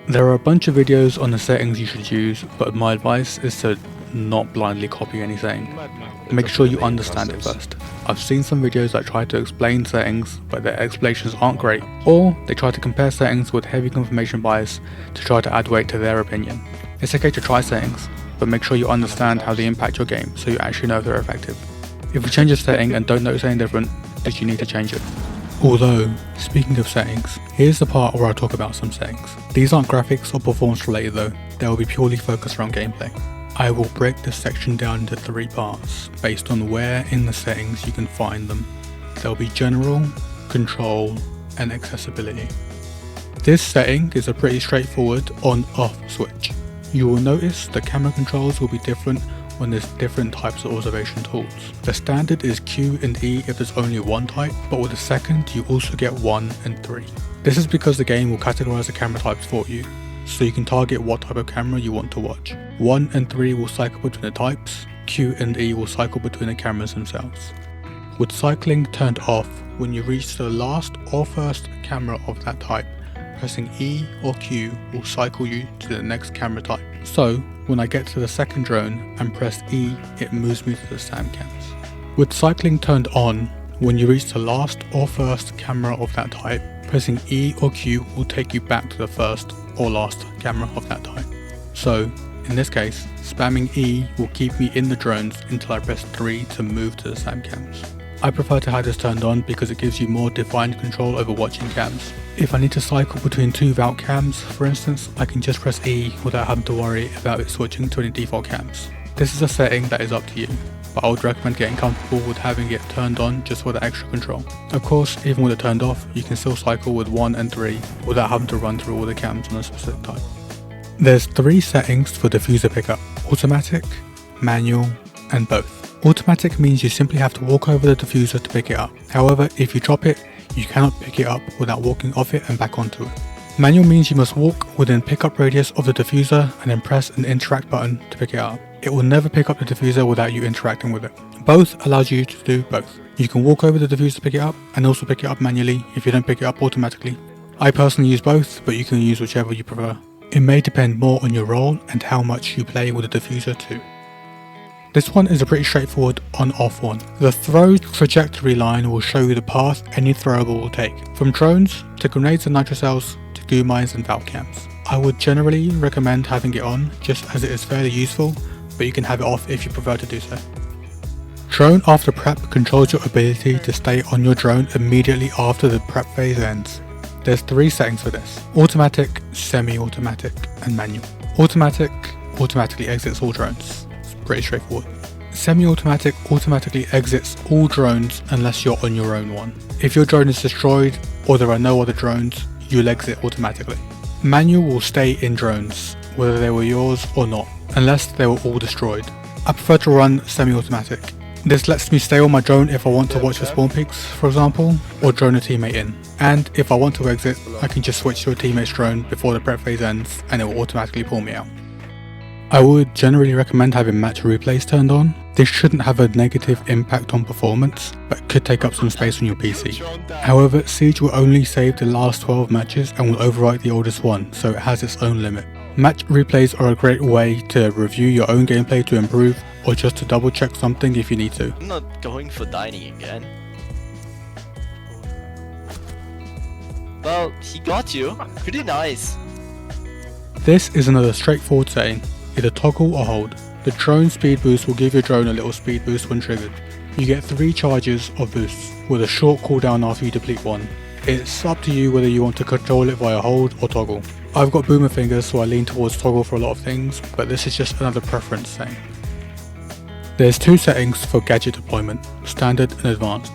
There are a bunch of videos on the settings you should use, but my advice is to not blindly copy any setting. Make sure you understand it first. I've seen some videos that try to explain settings, but their explanations aren't great, or they try to compare settings with heavy confirmation bias to try to add weight to their opinion. It's okay to try settings, but make sure you understand how they impact your game so you actually know if they're effective. If you change a setting and don't notice anything different, then you need to change it. Although, speaking of settings, here's the part where I talk about some settings. These aren't graphics or performance related though, they will be purely focused around gameplay. I will break this section down into 3 parts, based on where in the settings you can find them. There will be general, control, and accessibility. This setting is a pretty straightforward on-off switch. You will notice the camera controls will be different when there's different types of observation tools. The standard is Q and E if there's only one type, but with the second you also get 1 and 3. This is because the game will categorize the camera types for you, so you can target what type of camera you want to watch. 1 and 3 will cycle between the types, Q and E will cycle between the cameras themselves. With cycling turned off, when you reach the last or first camera of that type, pressing E or Q will cycle you to the next camera type. So, when I get to the second drone and press E, it moves me to the SAM cams. With cycling turned on, when you reach the last or first camera of that type, pressing E or Q will take you back to the first or last camera of that type. So, in this case, spamming E will keep me in the drones until I press 3 to move to the SAM cams. I prefer to have this turned on because it gives you more defined control over watching cams. If I need to cycle between 2 vault cams, for instance, I can just press E without having to worry about it switching to any default cams. This is a setting that is up to you, but I would recommend getting comfortable with having it turned on just for the extra control. Of course, even with it turned off, you can still cycle with 1 and 3 without having to run through all the cams on a specific type. There's 3 settings for diffuser pickup: automatic, manual, and both. Automatic means you simply have to walk over the diffuser to pick it up. However, if you drop it, you cannot pick it up without walking off it and back onto it. Manual means you must walk within pickup radius of the diffuser and then press an interact button to pick it up. It will never pick up the diffuser without you interacting with it. Both allows you to do both. You can walk over the diffuser to pick it up and also pick it up manually if you don't pick it up automatically. I personally use both, but you can use whichever you prefer. It may depend more on your role and how much you play with the diffuser too. This one is a pretty straightforward on-off one. The throw trajectory line will show you the path any throwable will take, from drones to grenades and nitrocells to goo mines and vault cams. I would generally recommend having it on just as it is fairly useful, but you can have it off if you prefer to do so. Drone after prep controls your ability to stay on your drone immediately after the prep phase ends. There's 3 settings for this: automatic, semi-automatic, and manual. Automatic automatically exits all drones. Pretty straightforward. Semi-automatic automatically exits all drones unless you're on your own one. If your drone is destroyed or there are no other drones, you'll exit automatically. Manual will stay in drones, whether they were yours or not, unless they were all destroyed. I prefer to run semi-automatic. This lets me stay on my drone if I want to watch the spawn peaks, for example, or drone a teammate in. And if I want to exit, I can just switch to a teammate's drone before the prep phase ends and it will automatically pull me out. I would generally recommend having match replays turned on. This shouldn't have a negative impact on performance, but could take up some space on your PC. However, Siege will only save the last 12 matches and will overwrite the oldest one, so it has its own limit. Match replays are a great way to review your own gameplay to improve, or just to double check something if you need to. I'm not going for dining again. Well, he got you. Pretty nice. This is another straightforward setting. Either toggle or hold. The drone speed boost will give your drone a little speed boost when triggered. You get 3 charges of boosts, with a short cooldown after you deplete one. It's up to you whether you want to control it via hold or toggle. I've got boomer fingers, so I lean towards toggle for a lot of things, but this is just another preference thing. There's 2 settings for gadget deployment, standard and advanced.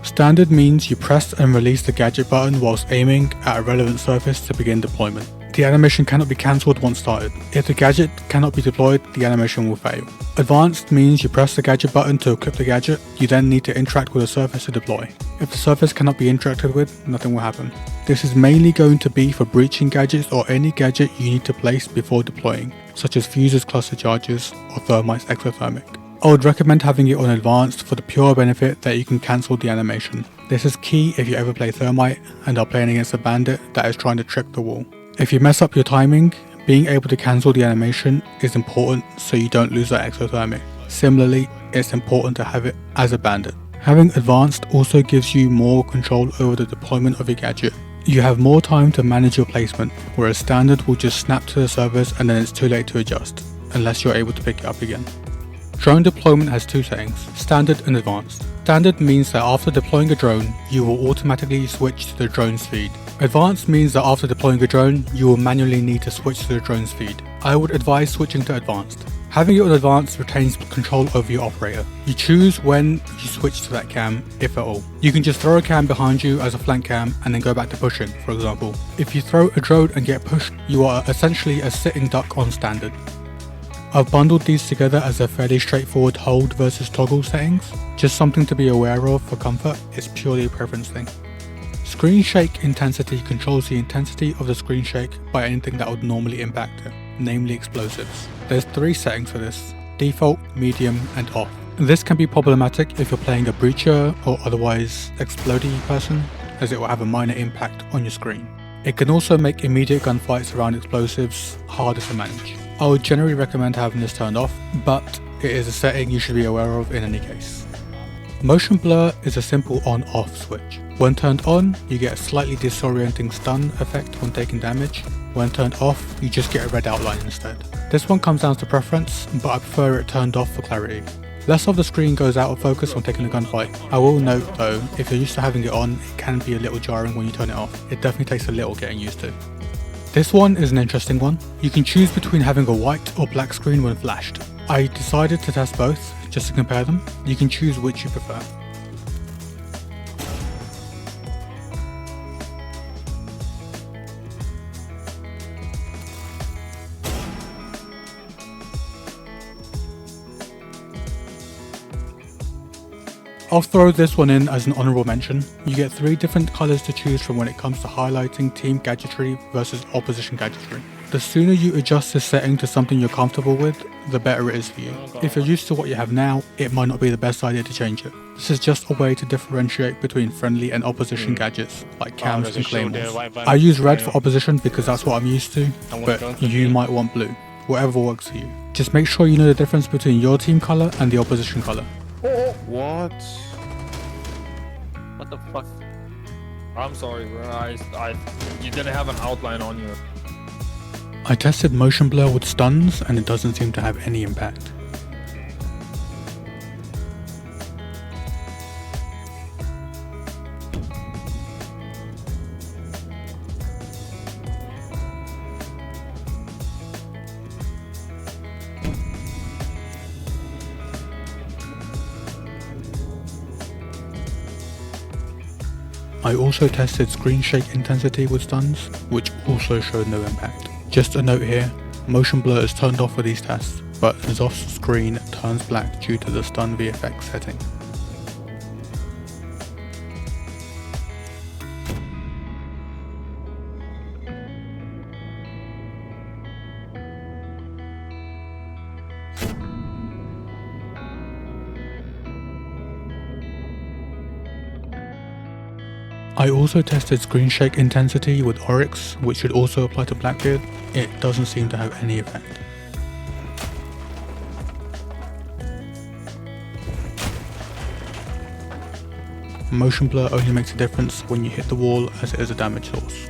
Standard means you press and release the gadget button whilst aiming at a relevant surface to begin deployment. The animation cannot be cancelled once started. If the gadget cannot be deployed, the animation will fail. Advanced means you press the gadget button to equip the gadget, you then need to interact with the surface to deploy. If the surface cannot be interacted with, nothing will happen. This is mainly going to be for breaching gadgets or any gadget you need to place before deploying, such as fusers, cluster charges, or thermites exothermic. I would recommend having it on advanced for the pure benefit that you can cancel the animation. This is key if you ever play thermite and are playing against a bandit that is trying to trick the wall. If you mess up your timing, being able to cancel the animation is important so you don't lose that exothermic. Similarly, it's important to have it as a bandit. Having advanced also gives you more control over the deployment of your gadget. You have more time to manage your placement, whereas standard will just snap to the surface and then it's too late to adjust, unless you're able to pick it up again. Drone deployment has two settings, standard and advanced. Standard means that after deploying a drone, you will automatically switch to the drone speed. Advanced means that after deploying a drone, you will manually need to switch to the drone speed. I would advise switching to advanced. Having it on advanced retains control over your operator. You choose when you switch to that cam, if at all. You can just throw a cam behind you as a flank cam and then go back to pushing, for example. If you throw a drone and get pushed, you are essentially a sitting duck on standard. I've bundled these together as a fairly straightforward hold versus toggle settings. Just something to be aware of for comfort, it's purely a preference thing. Screen shake intensity controls the intensity of the screen shake by anything that would normally impact it, namely explosives. There's 3 settings for this, default, medium and off. This can be problematic if you're playing a breacher or otherwise explodey person, as it will have a minor impact on your screen. It can also make immediate gunfights around explosives harder to manage. I would generally recommend having this turned off, but it is a setting you should be aware of in any case. Motion blur is a simple on-off switch. When turned on, you get a slightly disorienting stun effect when taking damage. When turned off, you just get a red outline instead. This one comes down to preference, but I prefer it turned off for clarity. Less of the screen goes out of focus when taking a gunfight. I will note though, if you're used to having it on, it can be a little jarring when you turn it off. It definitely takes a little getting used to. This one is an interesting one. You can choose between having a white or black screen when flashed. I decided to test both, just to compare them. You can choose which you prefer. I'll throw this one in as an honourable mention. You get 3 different colours to choose from when it comes to highlighting team gadgetry versus opposition gadgetry. The sooner you adjust this setting to something you're comfortable with, the better it is for you. If you're used to what you have now, it might not be the best idea to change it. This is just a way to differentiate between friendly and opposition gadgets, like cams and claymores. I use red for opposition because that's what I'm used to, but you might want blue. Whatever works for you. Just make sure you know the difference between your team colour and the opposition colour. What? What the fuck? I'm sorry, bro. You didn't have an outline on you. I tested motion blur with stuns and it doesn't seem to have any impact. I also tested screen shake intensity with stuns, which also showed no impact. Just a note here, motion blur is turned off for these tests, but Zoff's screen turns black due to the stun VFX setting. I also tested screen shake intensity with Oryx, which should also apply to Blackbeard. It doesn't seem to have any effect. Motion blur only makes a difference when you hit the wall, as it is a damage source.